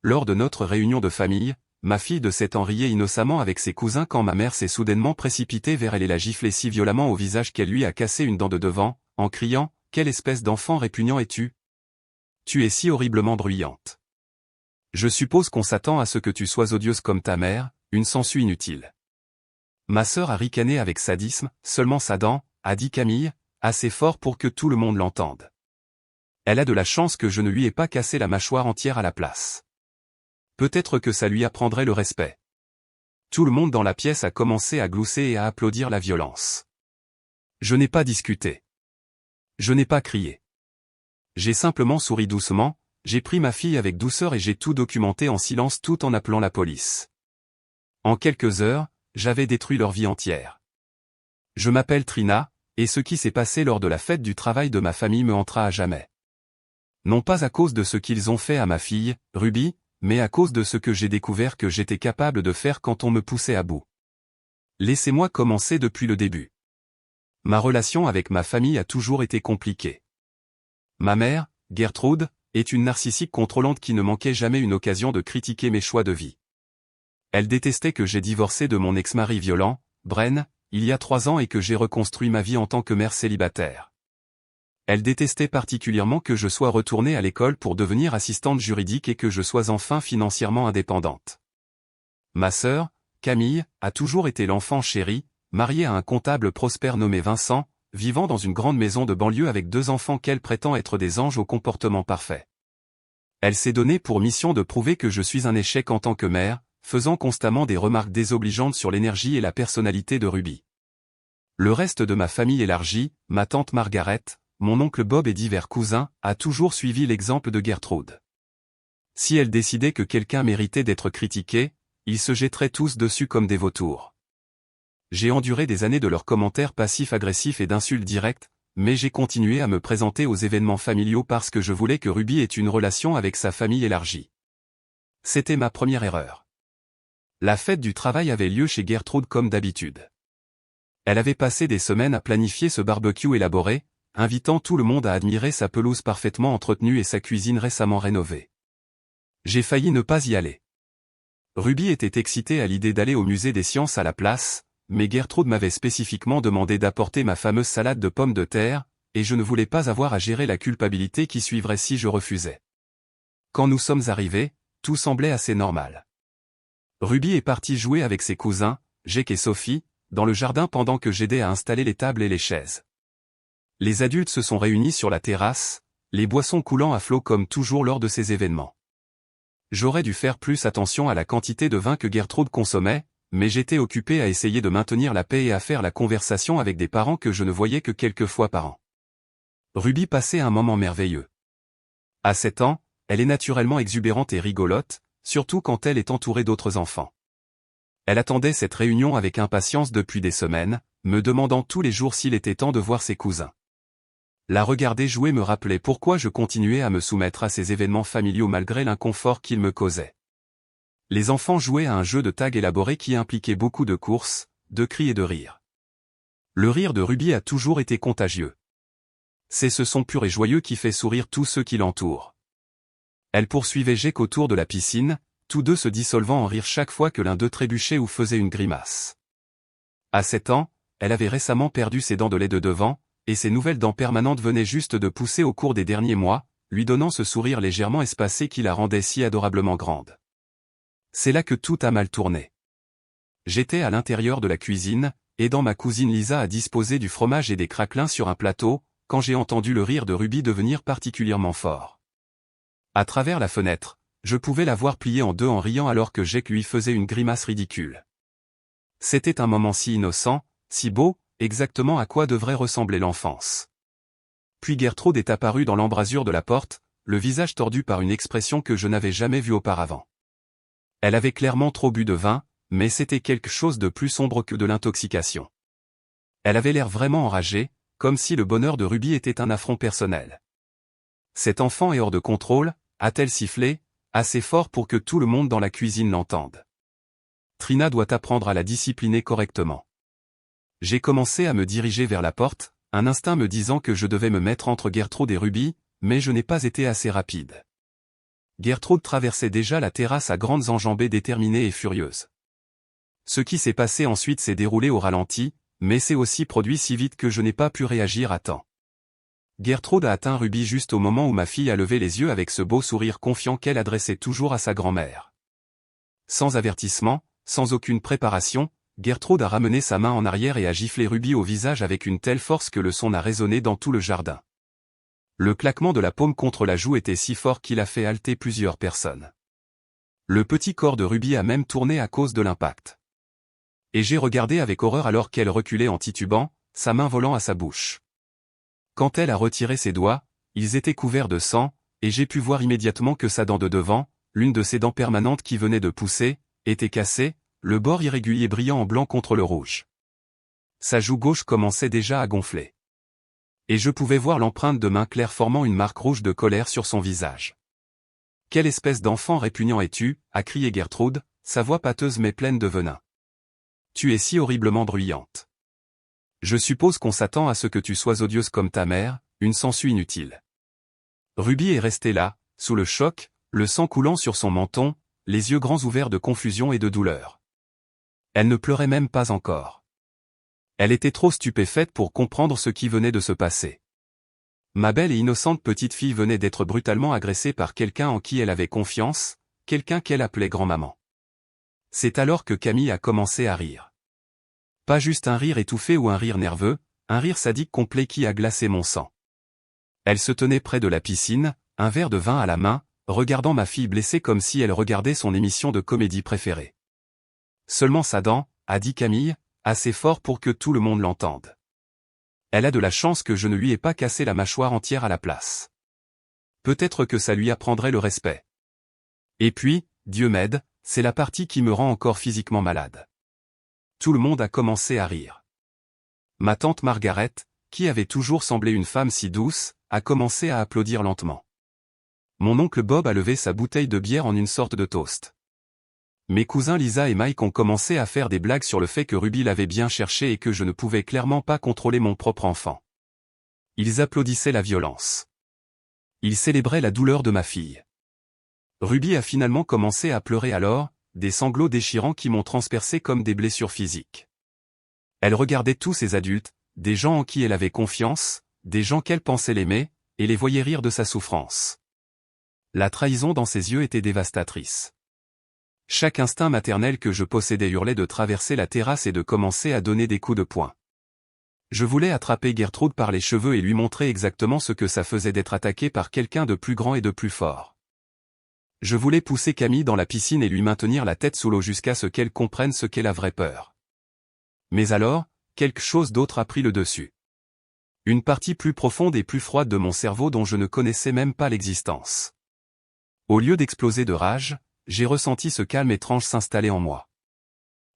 Lors de notre réunion de famille, ma fille de 7 ans riait innocemment avec ses cousins quand ma mère s'est soudainement précipitée vers elle et l'a giflée si violemment au visage qu'elle lui a cassé une dent de devant, en criant « Quelle espèce d'enfant répugnant es-tu? Tu es si horriblement bruyante. Je suppose qu'on s'attend à ce que tu sois odieuse comme ta mère, une sangsue inutile. » Ma sœur a ricané avec sadisme, seulement sa dent, a dit Camille, assez fort pour que tout le monde l'entende. Elle a de la chance que je ne lui ai pas cassé la mâchoire entière à la place. Peut-être que ça lui apprendrait le respect. Tout le monde dans la pièce a commencé à glousser et à applaudir la violence. Je n'ai pas discuté. Je n'ai pas crié. J'ai simplement souri doucement, j'ai pris ma fille avec douceur et j'ai tout documenté en silence tout en appelant la police. En quelques heures, j'avais détruit leur vie entière. Je m'appelle Trina, et ce qui s'est passé lors de la fête du travail de ma famille me hantera à jamais. Non pas à cause de ce qu'ils ont fait à ma fille, Ruby, mais à cause de ce que j'ai découvert que j'étais capable de faire quand on me poussait à bout. Laissez-moi commencer depuis le début. Ma relation avec ma famille a toujours été compliquée. Ma mère, Gertrude, est une narcissique contrôlante qui ne manquait jamais une occasion de critiquer mes choix de vie. Elle détestait que j'ai divorcé de mon ex-mari violent, Bren, il y a 3 ans et que j'ai reconstruit ma vie en tant que mère célibataire. Elle détestait particulièrement que je sois retournée à l'école pour devenir assistante juridique et que je sois enfin financièrement indépendante. Ma sœur, Camille, a toujours été l'enfant chéri, mariée à un comptable prospère nommé Vincent, vivant dans une grande maison de banlieue avec 2 enfants qu'elle prétend être des anges au comportement parfait. Elle s'est donnée pour mission de prouver que je suis un échec en tant que mère, faisant constamment des remarques désobligeantes sur l'énergie et la personnalité de Ruby. Le reste de ma famille élargie, ma tante Margaret, mon oncle Bob et divers cousins, a toujours suivi l'exemple de Gertrude. Si elle décidait que quelqu'un méritait d'être critiqué, ils se jetteraient tous dessus comme des vautours. J'ai enduré des années de leurs commentaires passifs-agressifs et d'insultes directes, mais j'ai continué à me présenter aux événements familiaux parce que je voulais que Ruby ait une relation avec sa famille élargie. C'était ma première erreur. La fête du travail avait lieu chez Gertrude comme d'habitude. Elle avait passé des semaines à planifier ce barbecue élaboré, invitant tout le monde à admirer sa pelouse parfaitement entretenue et sa cuisine récemment rénovée. J'ai failli ne pas y aller. Ruby était excitée à l'idée d'aller au musée des sciences à la place, mais Gertrude m'avait spécifiquement demandé d'apporter ma fameuse salade de pommes de terre, et je ne voulais pas avoir à gérer la culpabilité qui suivrait si je refusais. Quand nous sommes arrivés, tout semblait assez normal. Ruby est partie jouer avec ses cousins, Jake et Sophie, dans le jardin pendant que j'aidais à installer les tables et les chaises. Les adultes se sont réunis sur la terrasse, les boissons coulant à flot comme toujours lors de ces événements. J'aurais dû faire plus attention à la quantité de vin que Gertrude consommait, mais j'étais occupé à essayer de maintenir la paix et à faire la conversation avec des parents que je ne voyais que quelques fois par an. Ruby passait un moment merveilleux. À 7 ans, elle est naturellement exubérante et rigolote, surtout quand elle est entourée d'autres enfants. Elle attendait cette réunion avec impatience depuis des semaines, me demandant tous les jours s'il était temps de voir ses cousins. La regarder jouer me rappelait pourquoi je continuais à me soumettre à ces événements familiaux malgré l'inconfort qu'ils me causaient. Les enfants jouaient à un jeu de tag élaboré qui impliquait beaucoup de courses, de cris et de rires. Le rire de Ruby a toujours été contagieux. C'est ce son pur et joyeux qui fait sourire tous ceux qui l'entourent. Elle poursuivait Jake autour de la piscine, tous deux se dissolvant en rire chaque fois que l'un d'eux trébuchait ou faisait une grimace. À 7 ans, elle avait récemment perdu ses dents de lait de devant, et ses nouvelles dents permanentes venaient juste de pousser au cours des derniers mois, lui donnant ce sourire légèrement espacé qui la rendait si adorablement grande. C'est là que tout a mal tourné. J'étais à l'intérieur de la cuisine, aidant ma cousine Lisa à disposer du fromage et des craquelins sur un plateau, quand j'ai entendu le rire de Ruby devenir particulièrement fort. À travers la fenêtre, je pouvais la voir plier en deux en riant alors que Jake lui faisait une grimace ridicule. C'était un moment si innocent, si beau, exactement à quoi devrait ressembler l'enfance. Puis Gertrude est apparue dans l'embrasure de la porte, le visage tordu par une expression que je n'avais jamais vue auparavant. Elle avait clairement trop bu de vin, mais c'était quelque chose de plus sombre que de l'intoxication. Elle avait l'air vraiment enragée, comme si le bonheur de Ruby était un affront personnel. Cet enfant est hors de contrôle, a-t-elle sifflé, assez fort pour que tout le monde dans la cuisine l'entende. Trina doit apprendre à la discipliner correctement. J'ai commencé à me diriger vers la porte, un instinct me disant que je devais me mettre entre Gertrude et Ruby, mais je n'ai pas été assez rapide. Gertrude traversait déjà la terrasse à grandes enjambées déterminées et furieuses. Ce qui s'est passé ensuite s'est déroulé au ralenti, mais c'est aussi produit si vite que je n'ai pas pu réagir à temps. Gertrude a atteint Ruby juste au moment où ma fille a levé les yeux avec ce beau sourire confiant qu'elle adressait toujours à sa grand-mère. Sans avertissement, sans aucune préparation, Gertrude a ramené sa main en arrière et a giflé Ruby au visage avec une telle force que le son a résonné dans tout le jardin. Le claquement de la paume contre la joue était si fort qu'il a fait halter plusieurs personnes. Le petit corps de Ruby a même tourné à cause de l'impact. Et j'ai regardé avec horreur alors qu'elle reculait en titubant, sa main volant à sa bouche. Quand elle a retiré ses doigts, ils étaient couverts de sang, et j'ai pu voir immédiatement que sa dent de devant, l'une de ses dents permanentes qui venait de pousser, était cassée, le bord irrégulier brillant en blanc contre le rouge. Sa joue gauche commençait déjà à gonfler. Et je pouvais voir l'empreinte de main claire formant une marque rouge de colère sur son visage. « Quelle espèce d'enfant répugnant es-tu » a crié Gertrude, sa voix pâteuse mais pleine de venin. « Tu es si horriblement bruyante. Je suppose qu'on s'attend à ce que tu sois odieuse comme ta mère, une sangsue inutile. » Ruby est restée là, sous le choc, le sang coulant sur son menton, les yeux grands ouverts de confusion et de douleur. Elle ne pleurait même pas encore. Elle était trop stupéfaite pour comprendre ce qui venait de se passer. Ma belle et innocente petite fille venait d'être brutalement agressée par quelqu'un en qui elle avait confiance, quelqu'un qu'elle appelait grand-maman. C'est alors que Camille a commencé à rire. Pas juste un rire étouffé ou un rire nerveux, un rire sadique complet qui a glacé mon sang. Elle se tenait près de la piscine, un verre de vin à la main, regardant ma fille blessée comme si elle regardait son émission de comédie préférée. Seulement sa dent, a dit Camille, assez fort pour que tout le monde l'entende. Elle a de la chance que je ne lui ai pas cassé la mâchoire entière à la place. Peut-être que ça lui apprendrait le respect. Et puis, Dieu m'aide, c'est la partie qui me rend encore physiquement malade. Tout le monde a commencé à rire. Ma tante Margaret, qui avait toujours semblé une femme si douce, a commencé à applaudir lentement. Mon oncle Bob a levé sa bouteille de bière en une sorte de toast. Mes cousins Lisa et Mike ont commencé à faire des blagues sur le fait que Ruby l'avait bien cherché et que je ne pouvais clairement pas contrôler mon propre enfant. Ils applaudissaient la violence. Ils célébraient la douleur de ma fille. Ruby a finalement commencé à pleurer alors, des sanglots déchirants qui m'ont transpercé comme des blessures physiques. Elle regardait tous ces adultes, des gens en qui elle avait confiance, des gens qu'elle pensait l'aimer, et les voyait rire de sa souffrance. La trahison dans ses yeux était dévastatrice. Chaque instinct maternel que je possédais hurlait de traverser la terrasse et de commencer à donner des coups de poing. Je voulais attraper Gertrude par les cheveux et lui montrer exactement ce que ça faisait d'être attaqué par quelqu'un de plus grand et de plus fort. Je voulais pousser Camille dans la piscine et lui maintenir la tête sous l'eau jusqu'à ce qu'elle comprenne ce qu'est la vraie peur. Mais alors, quelque chose d'autre a pris le dessus. Une partie plus profonde et plus froide de mon cerveau dont je ne connaissais même pas l'existence. Au lieu d'exploser de rage, j'ai ressenti ce calme étrange s'installer en moi.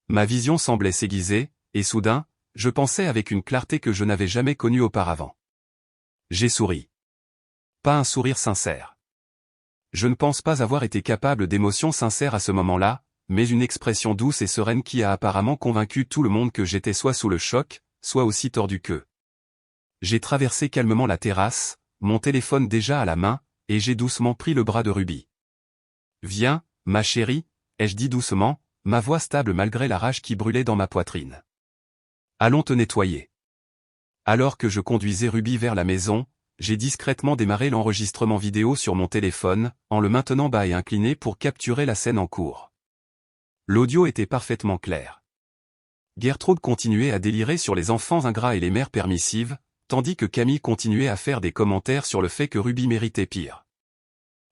Ma vision semblait s'aiguiser, et soudain, je pensais avec une clarté que je n'avais jamais connue auparavant. J'ai souri. Pas un sourire sincère. Je ne pense pas avoir été capable d'émotions sincères à ce moment-là, mais une expression douce et sereine qui a apparemment convaincu tout le monde que j'étais soit sous le choc, soit aussi tordu qu'eux. J'ai traversé calmement la terrasse, mon téléphone déjà à la main, et j'ai doucement pris le bras de Ruby. « Viens, ma chérie », ai-je dit doucement, ma voix stable malgré la rage qui brûlait dans ma poitrine. « Allons te nettoyer. » Alors que je conduisais Ruby vers la maison, j'ai discrètement démarré l'enregistrement vidéo sur mon téléphone, en le maintenant bas et incliné pour capturer la scène en cours. L'audio était parfaitement clair. Gertrude continuait à délirer sur les enfants ingrats et les mères permissives, tandis que Camille continuait à faire des commentaires sur le fait que Ruby méritait pire.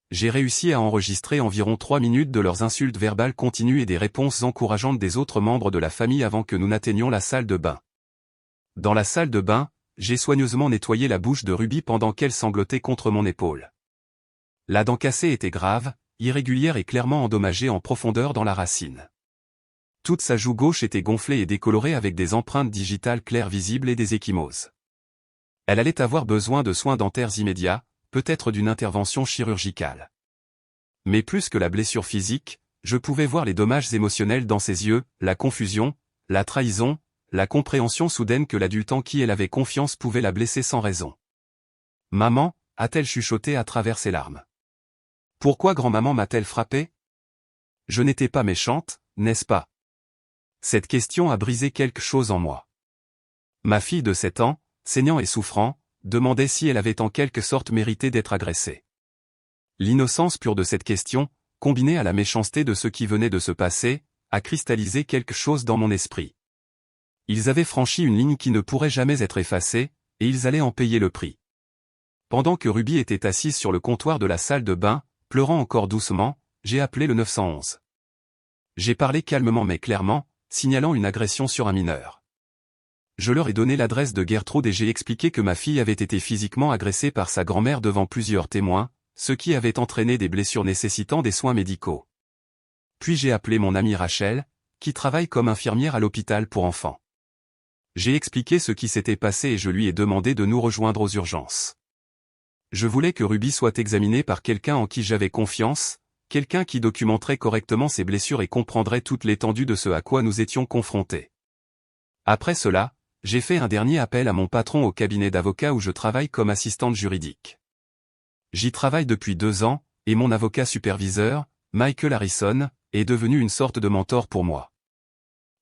J'ai réussi à enregistrer environ 3 minutes de leurs insultes verbales continues et des réponses encourageantes des autres membres de la famille avant que nous n'atteignions la salle de bain. Dans la salle de bain, j'ai soigneusement nettoyé la bouche de Ruby pendant qu'elle sanglotait contre mon épaule. La dent cassée était grave, irrégulière et clairement endommagée en profondeur dans la racine. Toute sa joue gauche était gonflée et décolorée avec des empreintes digitales claires visibles et des ecchymoses. Elle allait avoir besoin de soins dentaires immédiats, peut-être d'une intervention chirurgicale. Mais plus que la blessure physique, je pouvais voir les dommages émotionnels dans ses yeux, la confusion, la trahison, la compréhension soudaine que l'adulte en qui elle avait confiance pouvait la blesser sans raison. « Maman » a-t-elle chuchoté à travers ses larmes. Pourquoi grand-maman m'a-t-elle frappé? Je n'étais pas méchante, n'est-ce pas? Cette question a brisé quelque chose en moi. Ma fille de 7 ans, saignant et souffrant, demandait si elle avait en quelque sorte mérité d'être agressée. L'innocence pure de cette question, combinée à la méchanceté de ce qui venait de se passer, a cristallisé quelque chose dans mon esprit. Ils avaient franchi une ligne qui ne pourrait jamais être effacée, et ils allaient en payer le prix. Pendant que Ruby était assise sur le comptoir de la salle de bain, pleurant encore doucement, j'ai appelé le 911. J'ai parlé calmement mais clairement, signalant une agression sur un mineur. Je leur ai donné l'adresse de Gertrude et j'ai expliqué que ma fille avait été physiquement agressée par sa grand-mère devant plusieurs témoins, ce qui avait entraîné des blessures nécessitant des soins médicaux. Puis j'ai appelé mon amie Rachel, qui travaille comme infirmière à l'hôpital pour enfants. J'ai expliqué ce qui s'était passé et je lui ai demandé de nous rejoindre aux urgences. Je voulais que Ruby soit examinée par quelqu'un en qui j'avais confiance, quelqu'un qui documenterait correctement ses blessures et comprendrait toute l'étendue de ce à quoi nous étions confrontés. Après cela, j'ai fait un dernier appel à mon patron au cabinet d'avocat où je travaille comme assistante juridique. J'y travaille depuis 2 ans, et mon avocat superviseur, Michael Harrison, est devenu une sorte de mentor pour moi.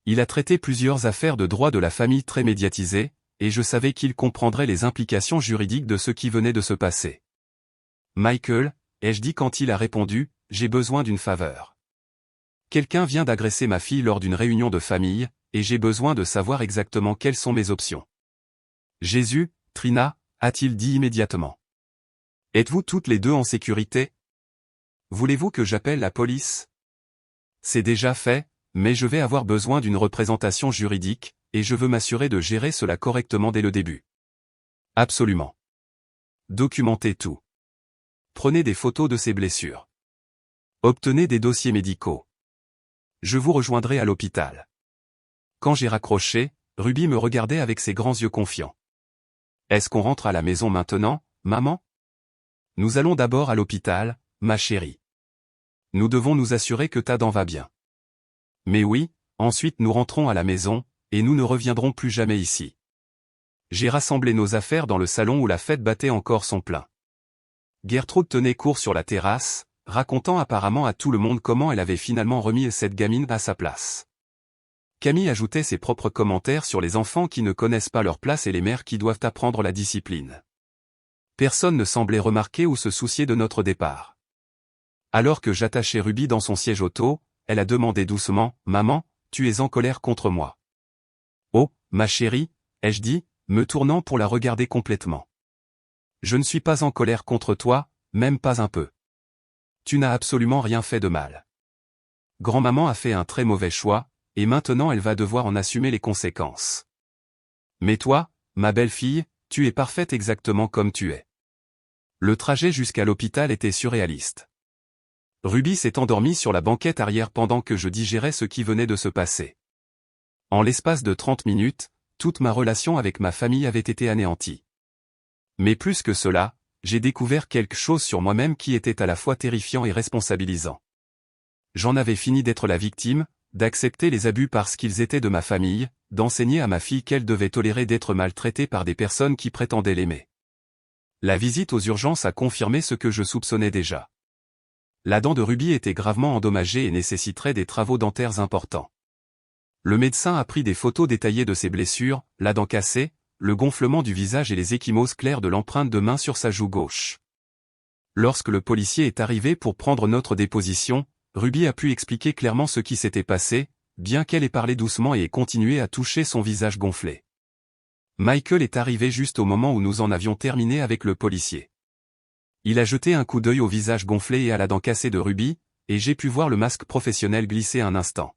Il a traité plusieurs affaires de droit de la famille très médiatisées, et je savais qu'il comprendrait les implications juridiques de ce qui venait de se passer. Michael, ai-je dit quand il a répondu, j'ai besoin d'une faveur. Quelqu'un vient d'agresser ma fille lors d'une réunion de famille, et j'ai besoin de savoir exactement quelles sont mes options. Jésus, Trina, a-t-il dit immédiatement. Êtes-vous toutes les deux en sécurité? Voulez-vous que j'appelle la police? C'est déjà fait, mais je vais avoir besoin d'une représentation juridique, et je veux m'assurer de gérer cela correctement dès le début. Absolument. Documentez tout. Prenez des photos de ces blessures. Obtenez des dossiers médicaux. Je vous rejoindrai à l'hôpital. Quand j'ai raccroché, Ruby me regardait avec ses grands yeux confiants. Est-ce qu'on rentre à la maison maintenant, maman? Nous allons d'abord à l'hôpital, ma chérie. Nous devons nous assurer que ta dent va bien. Mais oui, ensuite nous rentrons à la maison, et nous ne reviendrons plus jamais ici. J'ai rassemblé nos affaires dans le salon où la fête battait encore son plein. Gertrude tenait court sur la terrasse, racontant apparemment à tout le monde comment elle avait finalement remis cette gamine à sa place. Camille ajoutait ses propres commentaires sur les enfants qui ne connaissent pas leur place et les mères qui doivent apprendre la discipline. Personne ne semblait remarquer ou se soucier de notre départ. Alors que j'attachais Ruby dans son siège auto, elle a demandé doucement, « Maman, tu es en colère contre moi. » « Oh, ma chérie, ai-je dit, me tournant pour la regarder complètement. Je ne suis pas en colère contre toi, même pas un peu. Tu n'as absolument rien fait de mal. Grand-maman a fait un très mauvais choix, et maintenant elle va devoir en assumer les conséquences. Mais toi, ma belle-fille, tu es parfaite exactement comme tu es. » Le trajet jusqu'à l'hôpital était surréaliste. Ruby s'est endormie sur la banquette arrière pendant que je digérais ce qui venait de se passer. En l'espace de 30 minutes, toute ma relation avec ma famille avait été anéantie. Mais plus que cela, j'ai découvert quelque chose sur moi-même qui était à la fois terrifiant et responsabilisant. J'en avais fini d'être la victime, d'accepter les abus parce qu'ils étaient de ma famille, d'enseigner à ma fille qu'elle devait tolérer d'être maltraitée par des personnes qui prétendaient l'aimer. La visite aux urgences a confirmé ce que je soupçonnais déjà. La dent de Ruby était gravement endommagée et nécessiterait des travaux dentaires importants. Le médecin a pris des photos détaillées de ses blessures, la dent cassée, le gonflement du visage et les ecchymoses claires de l'empreinte de main sur sa joue gauche. Lorsque le policier est arrivé pour prendre notre déposition, Ruby a pu expliquer clairement ce qui s'était passé, bien qu'elle ait parlé doucement et ait continué à toucher son visage gonflé. Michael est arrivé juste au moment où nous en avions terminé avec le policier. Il a jeté un coup d'œil au visage gonflé et à la dent cassée de Ruby, et j'ai pu voir le masque professionnel glisser un instant.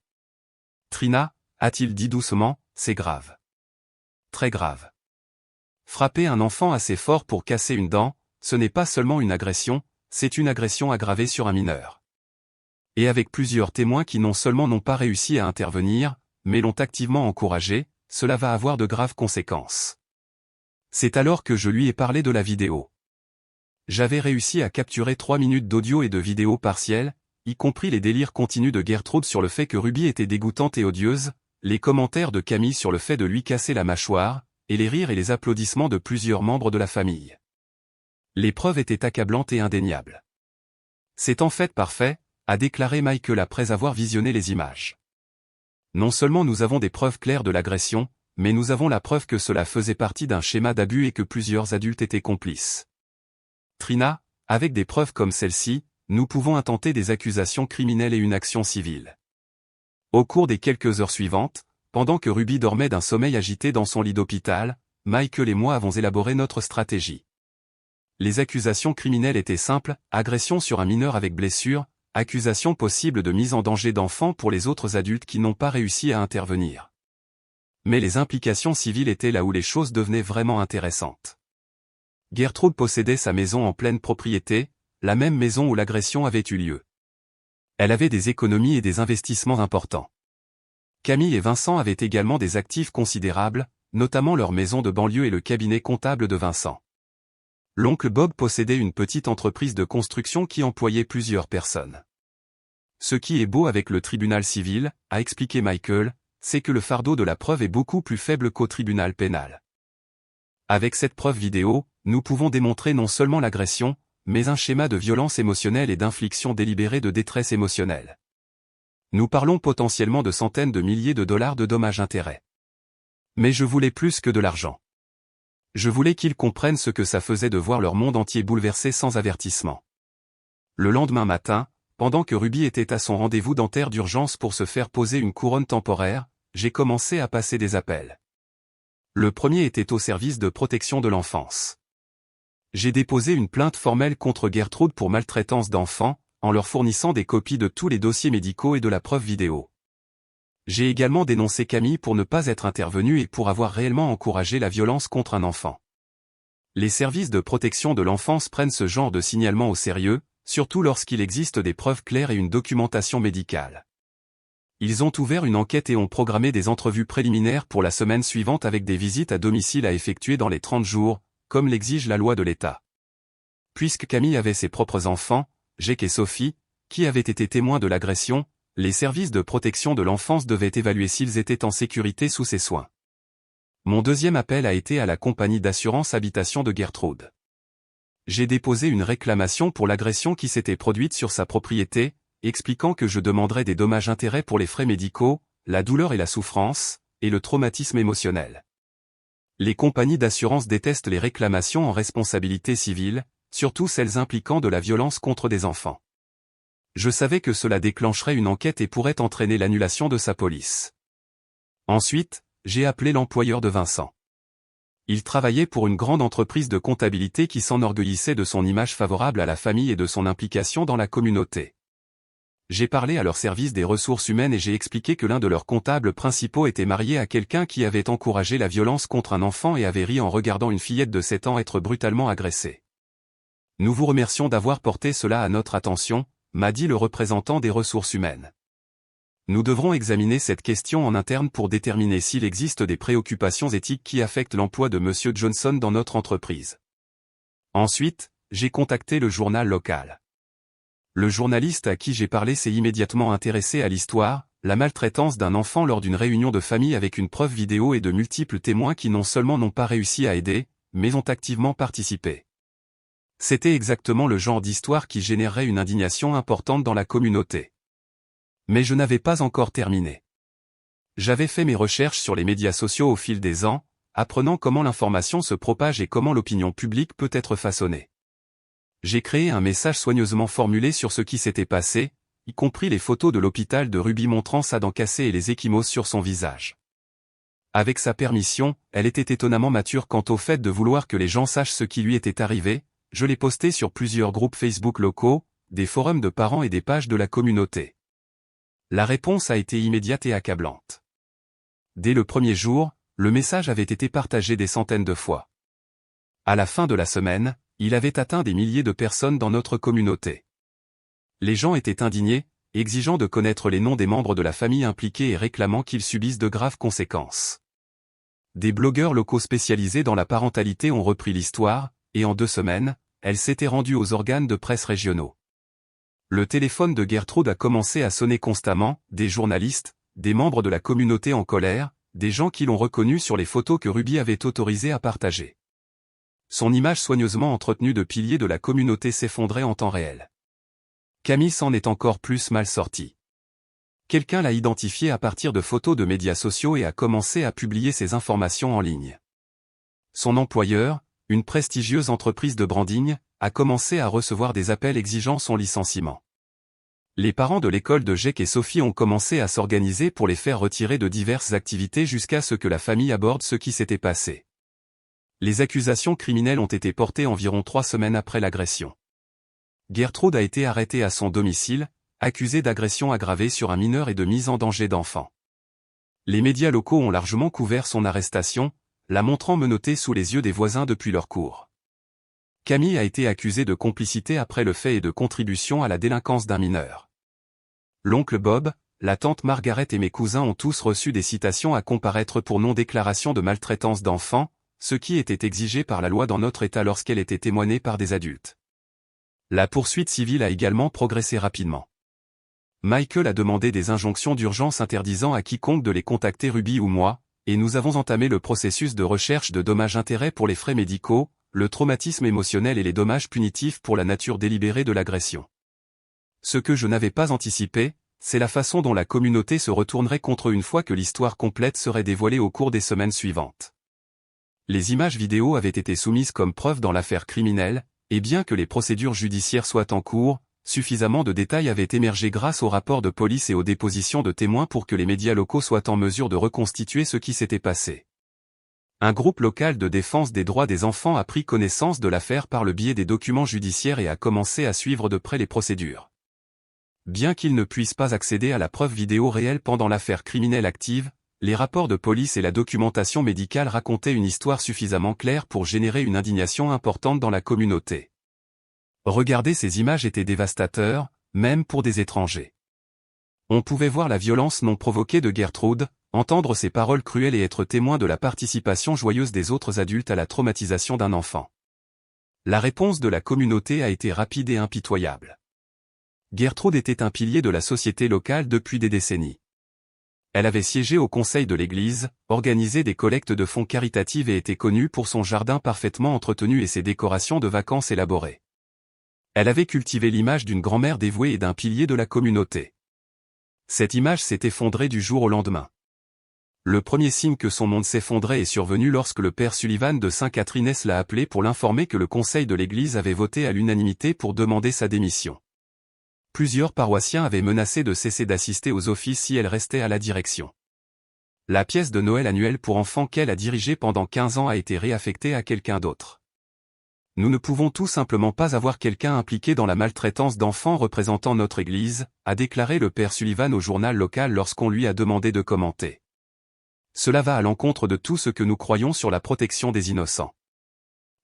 Trina, a-t-il dit doucement, c'est grave. Très grave. Frapper un enfant assez fort pour casser une dent, ce n'est pas seulement une agression, c'est une agression aggravée sur un mineur. Et avec plusieurs témoins qui non seulement n'ont pas réussi à intervenir, mais l'ont activement encouragé, cela va avoir de graves conséquences. C'est alors que je lui ai parlé de la vidéo. J'avais réussi à capturer 3 minutes d'audio et de vidéo partielles, y compris les délires continus de Gertrude sur le fait que Ruby était dégoûtante et odieuse, les commentaires de Camille sur le fait de lui casser la mâchoire, et les rires et les applaudissements de plusieurs membres de la famille. Les preuves étaient accablantes et indéniables. C'est en fait parfait, a déclaré Michael après avoir visionné les images. Non seulement nous avons des preuves claires de l'agression, mais nous avons la preuve que cela faisait partie d'un schéma d'abus et que plusieurs adultes étaient complices. Trina, avec des preuves comme celle-ci, nous pouvons intenter des accusations criminelles et une action civile. Au cours des quelques heures suivantes, pendant que Ruby dormait d'un sommeil agité dans son lit d'hôpital, Michael et moi avons élaboré notre stratégie. Les accusations criminelles étaient simples, agression sur un mineur avec blessure, accusation possible de mise en danger d'enfants pour les autres adultes qui n'ont pas réussi à intervenir. Mais les implications civiles étaient là où les choses devenaient vraiment intéressantes. Gertrude possédait sa maison en pleine propriété, la même maison où l'agression avait eu lieu. Elle avait des économies et des investissements importants. Camille et Vincent avaient également des actifs considérables, notamment leur maison de banlieue et le cabinet comptable de Vincent. L'oncle Bob possédait une petite entreprise de construction qui employait plusieurs personnes. Ce qui est beau avec le tribunal civil, a expliqué Michael, c'est que le fardeau de la preuve est beaucoup plus faible qu'au tribunal pénal. Avec cette preuve vidéo, nous pouvons démontrer non seulement l'agression, mais un schéma de violence émotionnelle et d'infliction délibérée de détresse émotionnelle. Nous parlons potentiellement de centaines de milliers de dollars de dommages-intérêts. Mais je voulais plus que de l'argent. Je voulais qu'ils comprennent ce que ça faisait de voir leur monde entier bouleversé sans avertissement. Le lendemain matin, pendant que Ruby était à son rendez-vous dentaire d'urgence pour se faire poser une couronne temporaire, j'ai commencé à passer des appels. Le premier était au service de protection de l'enfance. J'ai déposé une plainte formelle contre Gertrude pour maltraitance d'enfants, en leur fournissant des copies de tous les dossiers médicaux et de la preuve vidéo. J'ai également dénoncé Camille pour ne pas être intervenue et pour avoir réellement encouragé la violence contre un enfant. Les services de protection de l'enfance prennent ce genre de signalement au sérieux, surtout lorsqu'il existe des preuves claires et une documentation médicale. Ils ont ouvert une enquête et ont programmé des entrevues préliminaires pour la semaine suivante avec des visites à domicile à effectuer dans les 30 jours, comme l'exige la loi de l'État. Puisque Camille avait ses propres enfants, Jake et Sophie, qui avaient été témoins de l'agression, les services de protection de l'enfance devaient évaluer s'ils étaient en sécurité sous ses soins. Mon deuxième appel a été à la compagnie d'assurance habitation de Gertrude. J'ai déposé une réclamation pour l'agression qui s'était produite sur sa propriété, expliquant que je demanderais des dommages-intérêts pour les frais médicaux, la douleur et la souffrance, et le traumatisme émotionnel. Les compagnies d'assurance détestent les réclamations en responsabilité civile, surtout celles impliquant de la violence contre des enfants. Je savais que cela déclencherait une enquête et pourrait entraîner l'annulation de sa police. Ensuite, j'ai appelé l'employeur de Vincent. Il travaillait pour une grande entreprise de comptabilité qui s'enorgueillissait de son image favorable à la famille et de son implication dans la communauté. J'ai parlé à leur service des ressources humaines et j'ai expliqué que l'un de leurs comptables principaux était marié à quelqu'un qui avait encouragé la violence contre un enfant et avait ri en regardant une fillette de 7 ans être brutalement agressée. Nous vous remercions d'avoir porté cela à notre attention, m'a dit le représentant des ressources humaines. Nous devrons examiner cette question en interne pour déterminer s'il existe des préoccupations éthiques qui affectent l'emploi de M. Johnson dans notre entreprise. Ensuite, j'ai contacté le journal local. Le journaliste à qui j'ai parlé s'est immédiatement intéressé à l'histoire, la maltraitance d'un enfant lors d'une réunion de famille avec une preuve vidéo et de multiples témoins qui non seulement n'ont pas réussi à aider, mais ont activement participé. C'était exactement le genre d'histoire qui générerait une indignation importante dans la communauté. Mais je n'avais pas encore terminé. J'avais fait mes recherches sur les médias sociaux au fil des ans, apprenant comment l'information se propage et comment l'opinion publique peut être façonnée. J'ai créé un message soigneusement formulé sur ce qui s'était passé, y compris les photos de l'hôpital de Ruby montrant sa dent cassée et les ecchymoses sur son visage. Avec sa permission, elle était étonnamment mature quant au fait de vouloir que les gens sachent ce qui lui était arrivé. Je l'ai posté sur plusieurs groupes Facebook locaux, des forums de parents et des pages de la communauté. La réponse a été immédiate et accablante. Dès le premier jour, le message avait été partagé des centaines de fois. À la fin de la semaine, il avait atteint des milliers de personnes dans notre communauté. Les gens étaient indignés, exigeant de connaître les noms des membres de la famille impliqués et réclamant qu'ils subissent de graves conséquences. Des blogueurs locaux spécialisés dans la parentalité ont repris l'histoire, et en 2 semaines, elle s'était rendue aux organes de presse régionaux. Le téléphone de Gertrude a commencé à sonner constamment, des journalistes, des membres de la communauté en colère, des gens qui l'ont reconnue sur les photos que Ruby avait autorisé à partager. Son image soigneusement entretenue de piliers de la communauté s'effondrait en temps réel. Camille s'en est encore plus mal sortie. Quelqu'un l'a identifié à partir de photos de médias sociaux et a commencé à publier ses informations en ligne. Son employeur, une prestigieuse entreprise de branding, a commencé à recevoir des appels exigeant son licenciement. Les parents de l'école de Jake et Sophie ont commencé à s'organiser pour les faire retirer de diverses activités jusqu'à ce que la famille aborde ce qui s'était passé. Les accusations criminelles ont été portées environ 3 semaines après l'agression. Gertrude a été arrêtée à son domicile, accusée d'agression aggravée sur un mineur et de mise en danger d'enfant. Les médias locaux ont largement couvert son arrestation, la montrant menottée sous les yeux des voisins depuis leur cour. Camille a été accusée de complicité après le fait et de contribution à la délinquance d'un mineur. L'oncle Bob, la tante Margaret et mes cousins ont tous reçu des citations à comparaître pour non-déclaration de maltraitance d'enfants, ce qui était exigé par la loi dans notre État lorsqu'elle était témoignée par des adultes. La poursuite civile a également progressé rapidement. Michael a demandé des injonctions d'urgence interdisant à quiconque de les contacter Ruby ou moi, et nous avons entamé le processus de recherche de dommages-intérêts pour les frais médicaux, le traumatisme émotionnel et les dommages punitifs pour la nature délibérée de l'agression. Ce que je n'avais pas anticipé, c'est la façon dont la communauté se retournerait contre une fois que l'histoire complète serait dévoilée au cours des semaines suivantes. Les images vidéo avaient été soumises comme preuve dans l'affaire criminelle, et bien que les procédures judiciaires soient en cours, suffisamment de détails avaient émergé grâce aux rapports de police et aux dépositions de témoins pour que les médias locaux soient en mesure de reconstituer ce qui s'était passé. Un groupe local de défense des droits des enfants a pris connaissance de l'affaire par le biais des documents judiciaires et a commencé à suivre de près les procédures. Bien qu'ils ne puissent pas accéder à la preuve vidéo réelle pendant l'affaire criminelle active, les rapports de police et la documentation médicale racontaient une histoire suffisamment claire pour générer une indignation importante dans la communauté. Regarder ces images était dévastateur, même pour des étrangers. On pouvait voir la violence non provoquée de Gertrude, entendre ses paroles cruelles et être témoin de la participation joyeuse des autres adultes à la traumatisation d'un enfant. La réponse de la communauté a été rapide et impitoyable. Gertrude était un pilier de la société locale depuis des décennies. Elle avait siégé au conseil de l'église, organisé des collectes de fonds caritatives et était connue pour son jardin parfaitement entretenu et ses décorations de vacances élaborées. Elle avait cultivé l'image d'une grand-mère dévouée et d'un pilier de la communauté. Cette image s'est effondrée du jour au lendemain. Le premier signe que son monde s'effondrait est survenu lorsque le père Sullivan de Saint-Catherines l'a appelé pour l'informer que le conseil de l'église avait voté à l'unanimité pour demander sa démission. Plusieurs paroissiens avaient menacé de cesser d'assister aux offices si elle restait à la direction. La pièce de Noël annuelle pour enfants qu'elle a dirigée pendant 15 ans a été réaffectée à quelqu'un d'autre. Nous ne pouvons tout simplement pas avoir quelqu'un impliqué dans la maltraitance d'enfants représentant notre Église, a déclaré le père Sullivan au journal local lorsqu'on lui a demandé de commenter. Cela va à l'encontre de tout ce que nous croyons sur la protection des innocents.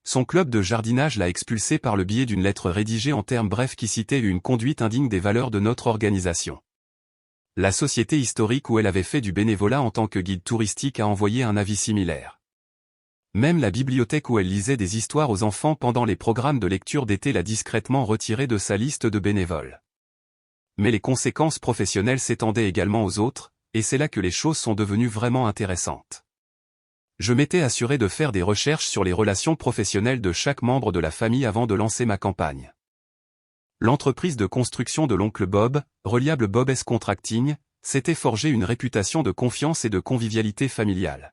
Son club de jardinage l'a expulsé par le biais d'une lettre rédigée en termes brefs qui citait une conduite indigne des valeurs de notre organisation. La société historique où elle avait fait du bénévolat en tant que guide touristique a envoyé un avis similaire. Même la bibliothèque où elle lisait des histoires aux enfants pendant les programmes de lecture d'été l'a discrètement retirée de sa liste de bénévoles. Mais les conséquences professionnelles s'étendaient également aux autres, et c'est là que les choses sont devenues vraiment intéressantes. Je m'étais assuré de faire des recherches sur les relations professionnelles de chaque membre de la famille avant de lancer ma campagne. L'entreprise de construction de l'oncle Bob, Reliable Bob S Contracting, s'était forgé une réputation de confiance et de convivialité familiale.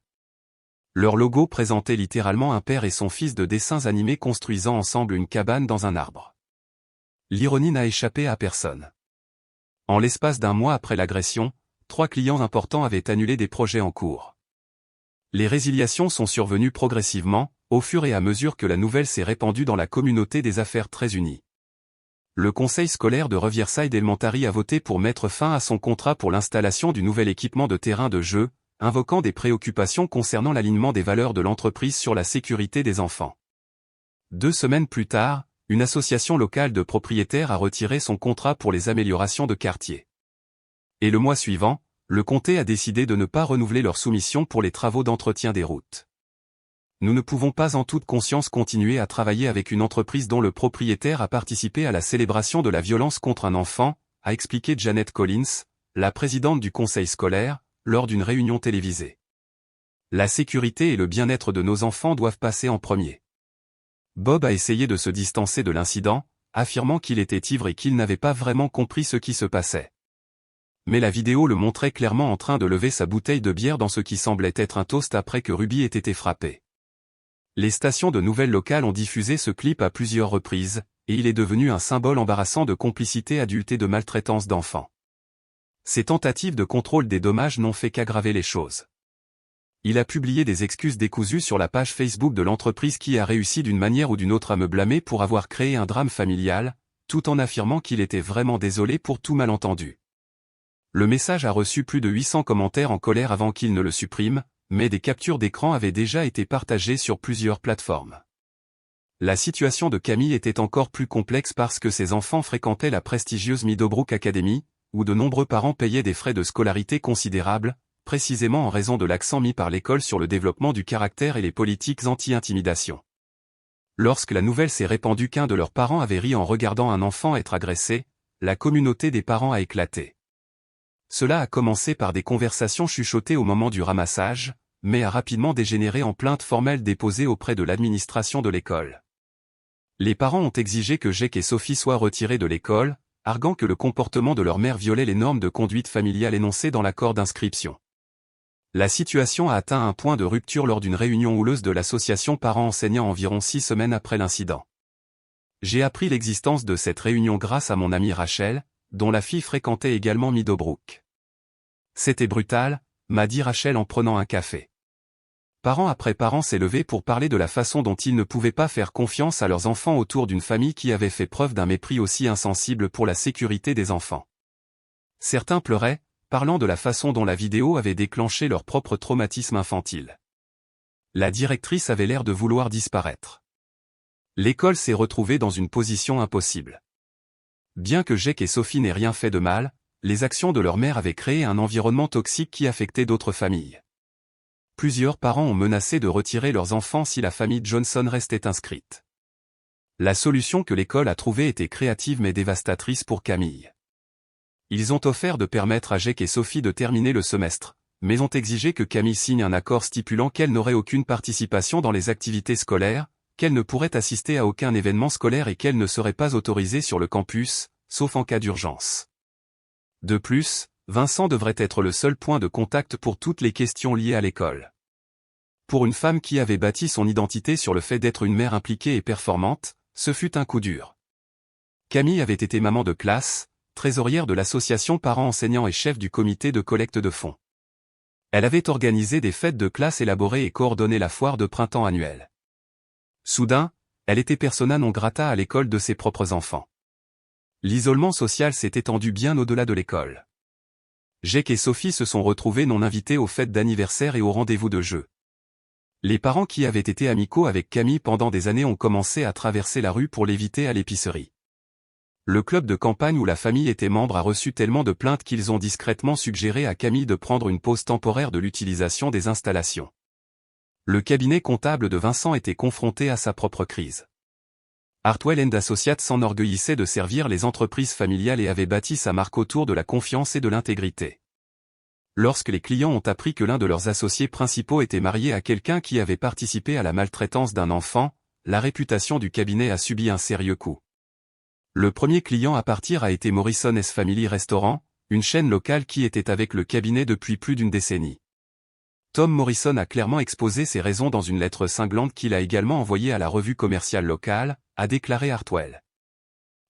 Leur logo présentait littéralement un père et son fils de dessins animés construisant ensemble une cabane dans un arbre. L'ironie n'a échappé à personne. En l'espace d'un mois après l'agression, 3 clients importants avaient annulé des projets en cours. Les résiliations sont survenues progressivement, au fur et à mesure que la nouvelle s'est répandue dans la communauté des affaires très unies. Le conseil scolaire de Riverside Elementary a voté pour mettre fin à son contrat pour l'installation du nouvel équipement de terrain de jeu, invoquant des préoccupations concernant l'alignement des valeurs de l'entreprise sur la sécurité des enfants. 2 semaines plus tard, une association locale de propriétaires a retiré son contrat pour les améliorations de quartier. Et le mois suivant, le comté a décidé de ne pas renouveler leur soumission pour les travaux d'entretien des routes. Nous ne pouvons pas en toute conscience continuer à travailler avec une entreprise dont le propriétaire a participé à la célébration de la violence contre un enfant, a expliqué Janet Collins, la présidente du conseil scolaire, lors d'une réunion télévisée. La sécurité et le bien-être de nos enfants doivent passer en premier. Bob a essayé de se distancer de l'incident, affirmant qu'il était ivre et qu'il n'avait pas vraiment compris ce qui se passait. Mais la vidéo le montrait clairement en train de lever sa bouteille de bière dans ce qui semblait être un toast après que Ruby ait été frappé. Les stations de nouvelles locales ont diffusé ce clip à plusieurs reprises, et il est devenu un symbole embarrassant de complicité adulte et de maltraitance d'enfants. Ces tentatives de contrôle des dommages n'ont fait qu'aggraver les choses. Il a publié des excuses décousues sur la page Facebook de l'entreprise qui a réussi d'une manière ou d'une autre à me blâmer pour avoir créé un drame familial, tout en affirmant qu'il était vraiment désolé pour tout malentendu. Le message a reçu plus de 800 commentaires en colère avant qu'il ne le supprime, mais des captures d'écran avaient déjà été partagées sur plusieurs plateformes. La situation de Camille était encore plus complexe parce que ses enfants fréquentaient la prestigieuse Meadowbrook Academy, où de nombreux parents payaient des frais de scolarité considérables, précisément en raison de l'accent mis par l'école sur le développement du caractère et les politiques anti-intimidation. Lorsque la nouvelle s'est répandue qu'un de leurs parents avait ri en regardant un enfant être agressé, la communauté des parents a éclaté. Cela a commencé par des conversations chuchotées au moment du ramassage, mais a rapidement dégénéré en plainte formelle déposée auprès de l'administration de l'école. Les parents ont exigé que Jake et Sophie soient retirés de l'école, arguant que le comportement de leur mère violait les normes de conduite familiale énoncées dans l'accord d'inscription. La situation a atteint un point de rupture lors d'une réunion houleuse de l'association parents-enseignants environ 6 semaines après l'incident. J'ai appris l'existence de cette réunion grâce à mon amie Rachel, dont la fille fréquentait également Meadowbrook. C'était brutal, m'a dit Rachel en prenant un café. Parents après parents s'est levé pour parler de la façon dont ils ne pouvaient pas faire confiance à leurs enfants autour d'une famille qui avait fait preuve d'un mépris aussi insensible pour la sécurité des enfants. Certains pleuraient, parlant de la façon dont la vidéo avait déclenché leur propre traumatisme infantile. La directrice avait l'air de vouloir disparaître. L'école s'est retrouvée dans une position impossible. Bien que Jake et Sophie n'aient rien fait de mal, les actions de leur mère avaient créé un environnement toxique qui affectait d'autres familles. Plusieurs parents ont menacé de retirer leurs enfants si la famille Johnson restait inscrite. La solution que l'école a trouvée était créative mais dévastatrice pour Camille. Ils ont offert de permettre à Jake et Sophie de terminer le semestre, mais ont exigé que Camille signe un accord stipulant qu'elle n'aurait aucune participation dans les activités scolaires, qu'elle ne pourrait assister à aucun événement scolaire et qu'elle ne serait pas autorisée sur le campus, sauf en cas d'urgence. De plus, Vincent devrait être le seul point de contact pour toutes les questions liées à l'école. Pour une femme qui avait bâti son identité sur le fait d'être une mère impliquée et performante, ce fut un coup dur. Camille avait été maman de classe, trésorière de l'association parents-enseignants et chef du comité de collecte de fonds. Elle avait organisé des fêtes de classe élaborées et coordonné la foire de printemps annuelle. Soudain, elle était persona non grata à l'école de ses propres enfants. L'isolement social s'est étendu bien au-delà de l'école. Jake et Sophie se sont retrouvés non invités aux fêtes d'anniversaire et aux rendez-vous de jeu. Les parents qui avaient été amicaux avec Camille pendant des années ont commencé à traverser la rue pour l'éviter à l'épicerie. Le club de campagne où la famille était membre a reçu tellement de plaintes qu'ils ont discrètement suggéré à Camille de prendre une pause temporaire de l'utilisation des installations. Le cabinet comptable de Vincent était confronté à sa propre crise. Hartwell & Associates s'enorgueillissait de servir les entreprises familiales et avait bâti sa marque autour de la confiance et de l'intégrité. Lorsque les clients ont appris que l'un de leurs associés principaux était marié à quelqu'un qui avait participé à la maltraitance d'un enfant, la réputation du cabinet a subi un sérieux coup. Le premier client à partir a été Morrison's Family Restaurant, une chaîne locale qui était avec le cabinet depuis plus d'une décennie. Tom Morrison a clairement exposé ses raisons dans une lettre cinglante qu'il a également envoyée à la revue commerciale locale, a déclaré Hartwell.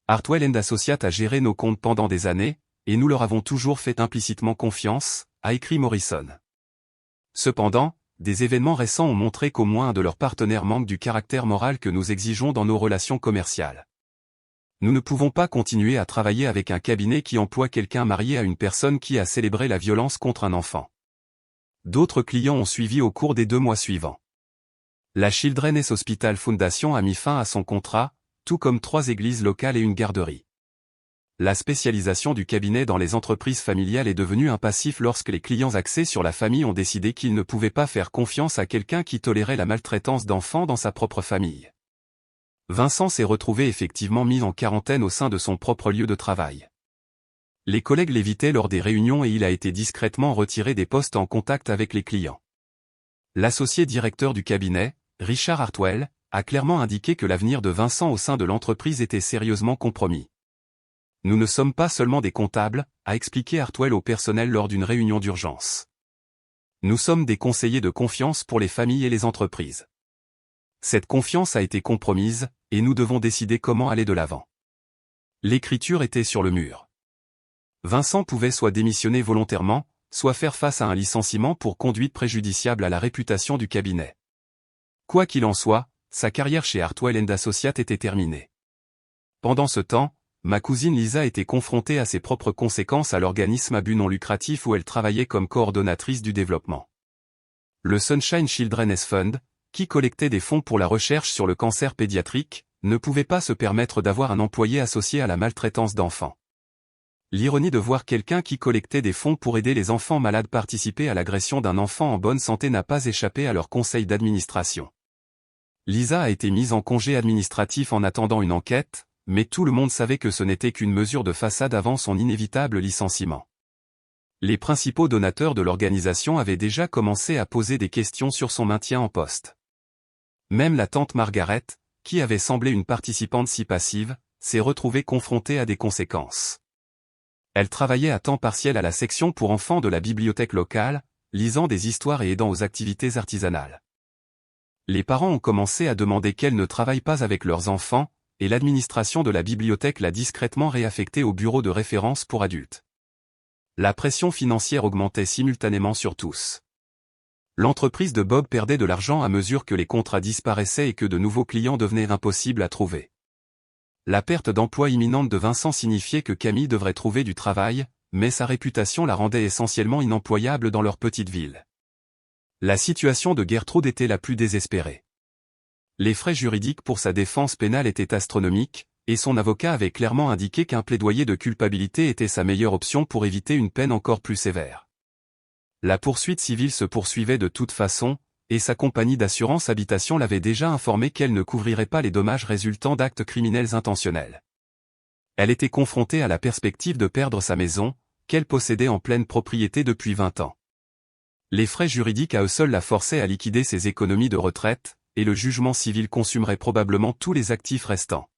Hartwell & Associates a géré nos comptes pendant des années, et nous leur avons toujours fait implicitement confiance, a écrit Morrison. Cependant, des événements récents ont montré qu'au moins un de leurs partenaires manque du caractère moral que nous exigeons dans nos relations commerciales. Nous ne pouvons pas continuer à travailler avec un cabinet qui emploie quelqu'un marié à une personne qui a célébré la violence contre un enfant. D'autres clients ont suivi au cours des 2 mois suivants. La Children's Hospital Foundation a mis fin à son contrat, tout comme 3 églises locales et une garderie. La spécialisation du cabinet dans les entreprises familiales est devenue un passif lorsque les clients axés sur la famille ont décidé qu'ils ne pouvaient pas faire confiance à quelqu'un qui tolérait la maltraitance d'enfants dans sa propre famille. Vincent s'est retrouvé effectivement mis en quarantaine au sein de son propre lieu de travail. Les collègues l'évitaient lors des réunions et il a été discrètement retiré des postes en contact avec les clients. L'associé directeur du cabinet, Richard Hartwell, a clairement indiqué que l'avenir de Vincent au sein de l'entreprise était sérieusement compromis. Nous ne sommes pas seulement des comptables, a expliqué Hartwell au personnel lors d'une réunion d'urgence. Nous sommes des conseillers de confiance pour les familles et les entreprises. Cette confiance a été compromise, et nous devons décider comment aller de l'avant. L'écriture était sur le mur. Vincent pouvait soit démissionner volontairement, soit faire face à un licenciement pour conduite préjudiciable à la réputation du cabinet. Quoi qu'il en soit, sa carrière chez Hartwell & Associates était terminée. Pendant ce temps, ma cousine Lisa était confrontée à ses propres conséquences à l'organisme à but non lucratif où elle travaillait comme coordonnatrice du développement. Le Sunshine Children's Fund, qui collectait des fonds pour la recherche sur le cancer pédiatrique, ne pouvait pas se permettre d'avoir un employé associé à la maltraitance d'enfants. L'ironie de voir quelqu'un qui collectait des fonds pour aider les enfants malades participer à l'agression d'un enfant en bonne santé n'a pas échappé à leur conseil d'administration. Lisa a été mise en congé administratif en attendant une enquête, mais tout le monde savait que ce n'était qu'une mesure de façade avant son inévitable licenciement. Les principaux donateurs de l'organisation avaient déjà commencé à poser des questions sur son maintien en poste. Même la tante Margaret, qui avait semblé une participante si passive, s'est retrouvée confrontée à des conséquences. Elle travaillait à temps partiel à la section pour enfants de la bibliothèque locale, lisant des histoires et aidant aux activités artisanales. Les parents ont commencé à demander qu'elle ne travaille pas avec leurs enfants, et l'administration de la bibliothèque l'a discrètement réaffectée au bureau de référence pour adultes. La pression financière augmentait simultanément sur tous. L'entreprise de Bob perdait de l'argent à mesure que les contrats disparaissaient et que de nouveaux clients devenaient impossibles à trouver. La perte d'emploi imminente de Vincent signifiait que Camille devrait trouver du travail, mais sa réputation la rendait essentiellement inemployable dans leur petite ville. La situation de Gertrude était la plus désespérée. Les frais juridiques pour sa défense pénale étaient astronomiques, et son avocat avait clairement indiqué qu'un plaidoyer de culpabilité était sa meilleure option pour éviter une peine encore plus sévère. La poursuite civile se poursuivait de toute façon, et sa compagnie d'assurance habitation l'avait déjà informé qu'elle ne couvrirait pas les dommages résultant d'actes criminels intentionnels. Elle était confrontée à la perspective de perdre sa maison, qu'elle possédait en pleine propriété depuis 20 ans. Les frais juridiques à eux seuls la forçaient à liquider ses économies de retraite, et le jugement civil consumerait probablement tous les actifs restants.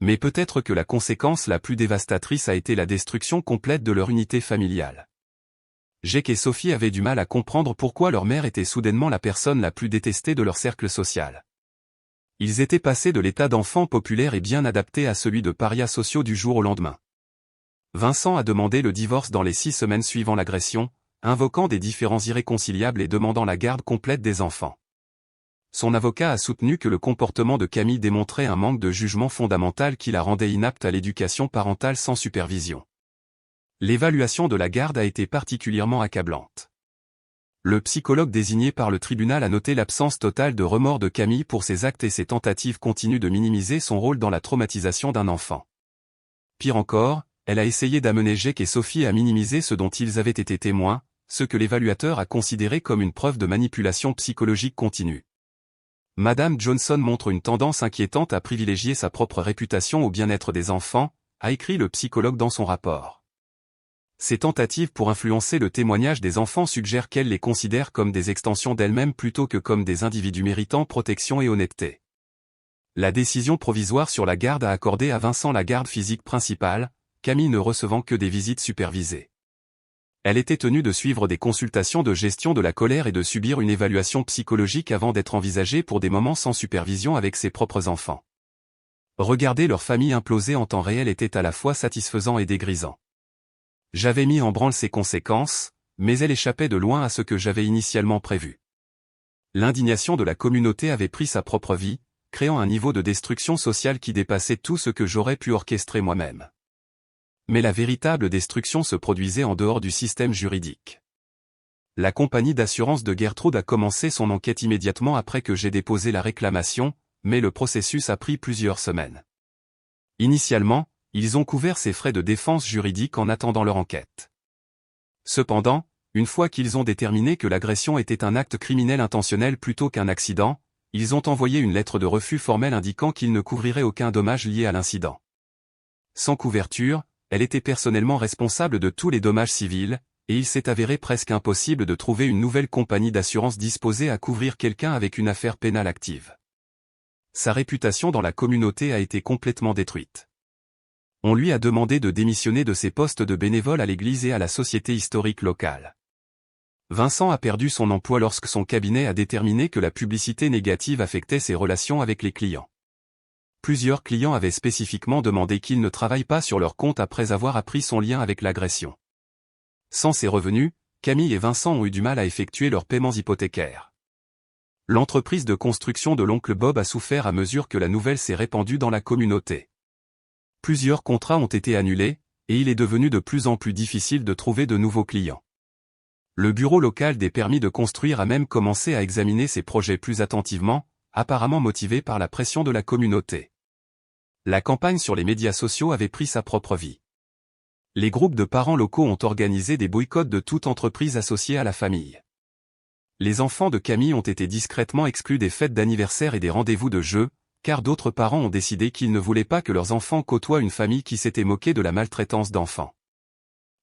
Mais peut-être que la conséquence la plus dévastatrice a été la destruction complète de leur unité familiale. Jake et Sophie avaient du mal à comprendre pourquoi leur mère était soudainement la personne la plus détestée de leur cercle social. Ils étaient passés de l'état d'enfants populaires et bien adaptés à celui de parias sociaux du jour au lendemain. Vincent a demandé le divorce dans les 6 semaines suivant l'agression, invoquant des différends irréconciliables et demandant la garde complète des enfants. Son avocat a soutenu que le comportement de Camille démontrait un manque de jugement fondamental qui la rendait inapte à l'éducation parentale sans supervision. L'évaluation de la garde a été particulièrement accablante. Le psychologue désigné par le tribunal a noté l'absence totale de remords de Camille pour ses actes et ses tentatives continues de minimiser son rôle dans la traumatisation d'un enfant. Pire encore, elle a essayé d'amener Jake et Sophie à minimiser ce dont ils avaient été témoins, ce que l'évaluateur a considéré comme une preuve de manipulation psychologique continue. Madame Johnson montre une tendance inquiétante à privilégier sa propre réputation au bien-être des enfants, a écrit le psychologue dans son rapport. Ces tentatives pour influencer le témoignage des enfants suggèrent qu'elle les considère comme des extensions d'elle-même plutôt que comme des individus méritant protection et honnêteté. La décision provisoire sur la garde a accordé à Vincent la garde physique principale, Camille ne recevant que des visites supervisées. Elle était tenue de suivre des consultations de gestion de la colère et de subir une évaluation psychologique avant d'être envisagée pour des moments sans supervision avec ses propres enfants. Regarder leur famille imploser en temps réel était à la fois satisfaisant et dégrisant. J'avais mis en branle ses conséquences, mais elle échappait de loin à ce que j'avais initialement prévu. L'indignation de la communauté avait pris sa propre vie, créant un niveau de destruction sociale qui dépassait tout ce que j'aurais pu orchestrer moi-même. Mais la véritable destruction se produisait en dehors du système juridique. La compagnie d'assurance de Gertrude a commencé son enquête immédiatement après que j'ai déposé la réclamation, mais le processus a pris plusieurs semaines. Initialement, ils ont couvert ses frais de défense juridique en attendant leur enquête. Cependant, une fois qu'ils ont déterminé que l'agression était un acte criminel intentionnel plutôt qu'un accident, ils ont envoyé une lettre de refus formelle indiquant qu'ils ne couvriraient aucun dommage lié à l'incident. Sans couverture, elle était personnellement responsable de tous les dommages civils, et il s'est avéré presque impossible de trouver une nouvelle compagnie d'assurance disposée à couvrir quelqu'un avec une affaire pénale active. Sa réputation dans la communauté a été complètement détruite. On lui a demandé de démissionner de ses postes de bénévole à l'église et à la société historique locale. Vincent a perdu son emploi lorsque son cabinet a déterminé que la publicité négative affectait ses relations avec les clients. Plusieurs clients avaient spécifiquement demandé qu'il ne travaille pas sur leur compte après avoir appris son lien avec l'agression. Sans ces revenus, Camille et Vincent ont eu du mal à effectuer leurs paiements hypothécaires. L'entreprise de construction de l'oncle Bob a souffert à mesure que la nouvelle s'est répandue dans la communauté. Plusieurs contrats ont été annulés, et il est devenu de plus en plus difficile de trouver de nouveaux clients. Le bureau local des permis de construire a même commencé à examiner ses projets plus attentivement, apparemment motivé par la pression de la communauté. La campagne sur les médias sociaux avait pris sa propre vie. Les groupes de parents locaux ont organisé des boycotts de toute entreprise associée à la famille. Les enfants de Camille ont été discrètement exclus des fêtes d'anniversaire et des rendez-vous de jeux, car d'autres parents ont décidé qu'ils ne voulaient pas que leurs enfants côtoient une famille qui s'était moquée de la maltraitance d'enfants.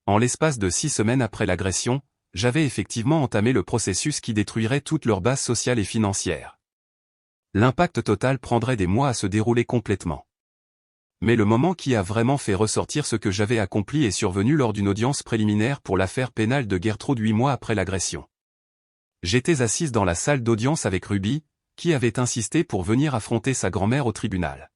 En l'espace de 6 semaines après l'agression, j'avais effectivement entamé le processus qui détruirait toute leur base sociale et financière. L'impact total prendrait des mois à se dérouler complètement. Mais le moment qui a vraiment fait ressortir ce que j'avais accompli est survenu lors d'une audience préliminaire pour l'affaire pénale de Gertrude 8 mois après l'agression. J'étais assise dans la salle d'audience avec Ruby, qui avait insisté pour venir affronter sa grand-mère au tribunal.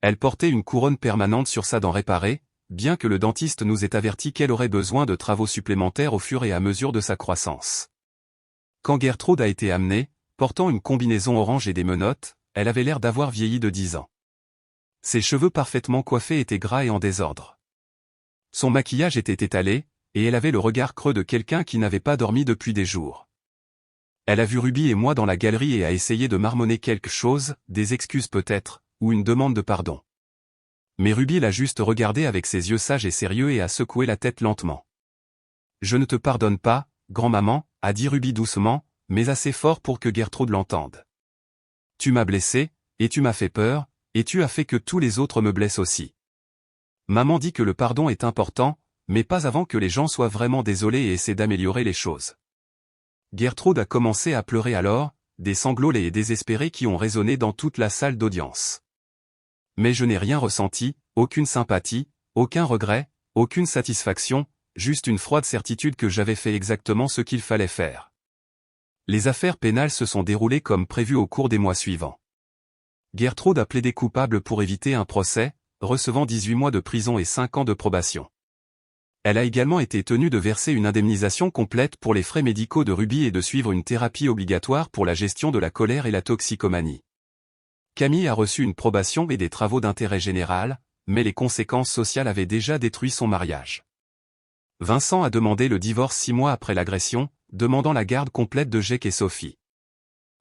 Elle portait une couronne permanente sur sa dent réparée, bien que le dentiste nous ait averti qu'elle aurait besoin de travaux supplémentaires au fur et à mesure de sa croissance. Quand Gertrude a été amenée, portant une combinaison orange et des menottes, elle avait l'air d'avoir vieilli de 10 ans. Ses cheveux parfaitement coiffés étaient gras et en désordre. Son maquillage était étalé, et elle avait le regard creux de quelqu'un qui n'avait pas dormi depuis des jours. Elle a vu Ruby et moi dans la galerie et a essayé de marmonner quelque chose, des excuses peut-être, ou une demande de pardon. Mais Ruby l'a juste regardé avec ses yeux sages et sérieux et a secoué la tête lentement. « Je ne te pardonne pas, grand-maman », a dit Ruby doucement, mais assez fort pour que Gertrude l'entende. « Tu m'as blessé, et tu m'as fait peur, et tu as fait que tous les autres me blessent aussi. Maman dit que le pardon est important, mais pas avant que les gens soient vraiment désolés et essaient d'améliorer les choses. » Gertrude a commencé à pleurer alors, des sanglots laids et désespérés qui ont résonné dans toute la salle d'audience. Mais je n'ai rien ressenti, aucune sympathie, aucun regret, aucune satisfaction, juste une froide certitude que j'avais fait exactement ce qu'il fallait faire. Les affaires pénales se sont déroulées comme prévu au cours des mois suivants. Gertrude a plaidé coupable pour éviter un procès, recevant 18 mois de prison et 5 ans de probation. Elle a également été tenue de verser une indemnisation complète pour les frais médicaux de Ruby et de suivre une thérapie obligatoire pour la gestion de la colère et la toxicomanie. Camille a reçu une probation et des travaux d'intérêt général, mais les conséquences sociales avaient déjà détruit son mariage. Vincent a demandé le divorce 6 mois après l'agression, demandant la garde complète de Jake et Sophie.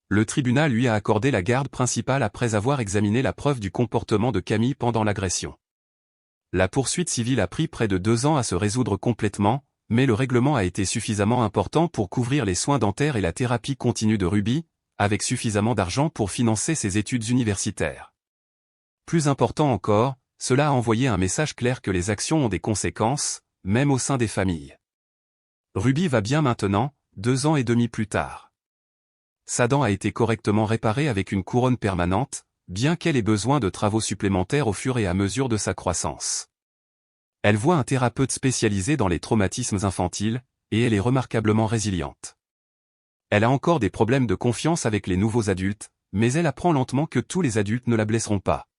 Le tribunal lui a accordé la garde principale après avoir examiné la preuve du comportement de Camille pendant l'agression. La poursuite civile a pris près de 2 ans à se résoudre complètement, mais le règlement a été suffisamment important pour couvrir les soins dentaires et la thérapie continue de Ruby, avec suffisamment d'argent pour financer ses études universitaires. Plus important encore, cela a envoyé un message clair que les actions ont des conséquences, même au sein des familles. Ruby va bien maintenant, 2 ans et demi plus tard. Sa dent a été correctement réparée avec une couronne permanente, bien qu'elle ait besoin de travaux supplémentaires au fur et à mesure de sa croissance. Elle voit un thérapeute spécialisé dans les traumatismes infantiles, et elle est remarquablement résiliente. Elle a encore des problèmes de confiance avec les nouveaux adultes, mais elle apprend lentement que tous les adultes ne la blesseront pas.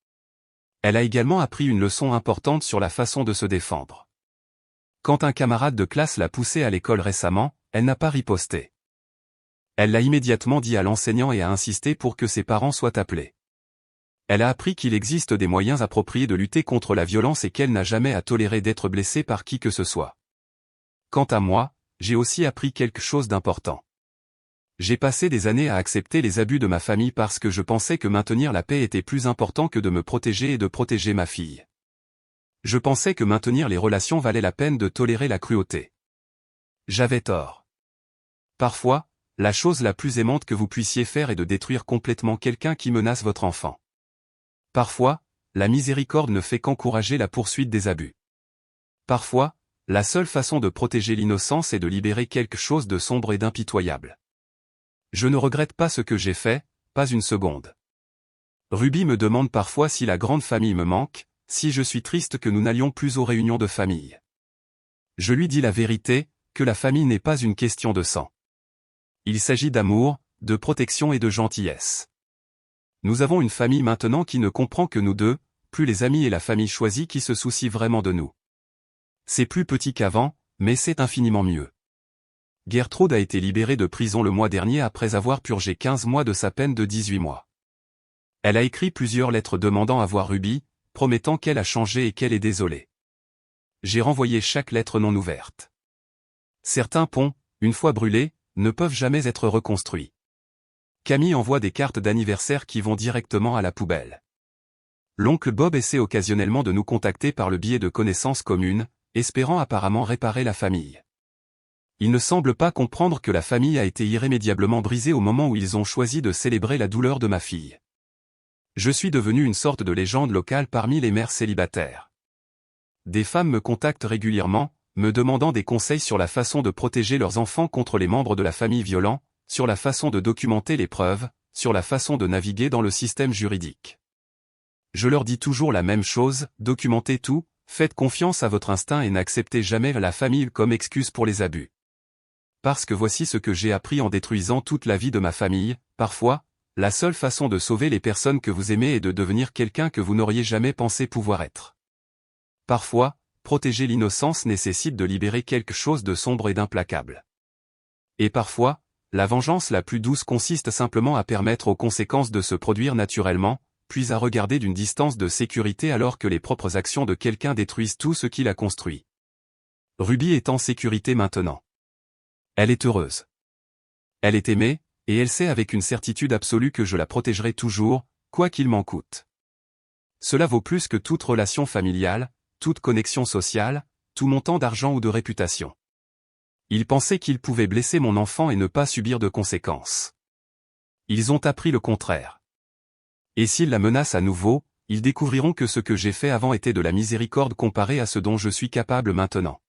Elle a également appris une leçon importante sur la façon de se défendre. Quand un camarade de classe l'a poussée à l'école récemment, elle n'a pas riposté. Elle l'a immédiatement dit à l'enseignant et a insisté pour que ses parents soient appelés. Elle a appris qu'il existe des moyens appropriés de lutter contre la violence et qu'elle n'a jamais à tolérer d'être blessée par qui que ce soit. Quant à moi, j'ai aussi appris quelque chose d'important. J'ai passé des années à accepter les abus de ma famille parce que je pensais que maintenir la paix était plus important que de me protéger et de protéger ma fille. Je pensais que maintenir les relations valait la peine de tolérer la cruauté. J'avais tort. Parfois, la chose la plus aimante que vous puissiez faire est de détruire complètement quelqu'un qui menace votre enfant. Parfois, la miséricorde ne fait qu'encourager la poursuite des abus. Parfois, la seule façon de protéger l'innocence est de libérer quelque chose de sombre et d'impitoyable. Je ne regrette pas ce que j'ai fait, pas une seconde. Ruby me demande parfois si la grande famille me manque, si je suis triste que nous n'allions plus aux réunions de famille. Je lui dis la vérité, que la famille n'est pas une question de sang. Il s'agit d'amour, de protection et de gentillesse. Nous avons une famille maintenant qui ne comprend que nous deux, plus les amis et la famille choisie qui se soucient vraiment de nous. C'est plus petit qu'avant, mais c'est infiniment mieux. Gertrude a été libérée de prison le mois dernier après avoir purgé 15 mois de sa peine de 18 mois. Elle a écrit plusieurs lettres demandant à voir Ruby, promettant qu'elle a changé et qu'elle est désolée. J'ai renvoyé chaque lettre non ouverte. Certains ponts, une fois brûlés, ne peuvent jamais être reconstruits. Camille envoie des cartes d'anniversaire qui vont directement à la poubelle. L'oncle Bob essaie occasionnellement de nous contacter par le biais de connaissances communes, espérant apparemment réparer la famille. Il ne semble pas comprendre que la famille a été irrémédiablement brisée au moment où ils ont choisi de célébrer la douleur de ma fille. Je suis devenu une sorte de légende locale parmi les mères célibataires. Des femmes me contactent régulièrement, me demandant des conseils sur la façon de protéger leurs enfants contre les membres de la famille violents, sur la façon de documenter les preuves, sur la façon de naviguer dans le système juridique. Je leur dis toujours la même chose, documentez tout, faites confiance à votre instinct et n'acceptez jamais la famille comme excuse pour les abus. Parce que voici ce que j'ai appris en détruisant toute la vie de ma famille, parfois, la seule façon de sauver les personnes que vous aimez est de devenir quelqu'un que vous n'auriez jamais pensé pouvoir être. Parfois, protéger l'innocence nécessite de libérer quelque chose de sombre et d'implacable. Et parfois, la vengeance la plus douce consiste simplement à permettre aux conséquences de se produire naturellement, puis à regarder d'une distance de sécurité alors que les propres actions de quelqu'un détruisent tout ce qu'il a construit. Ruby est en sécurité maintenant. Elle est heureuse. Elle est aimée, et elle sait avec une certitude absolue que je la protégerai toujours, quoi qu'il m'en coûte. Cela vaut plus que toute relation familiale, toute connexion sociale, tout montant d'argent ou de réputation. Ils pensaient qu'ils pouvaient blesser mon enfant et ne pas subir de conséquences. Ils ont appris le contraire. Et s'ils la menacent à nouveau, ils découvriront que ce que j'ai fait avant était de la miséricorde comparé à ce dont je suis capable maintenant.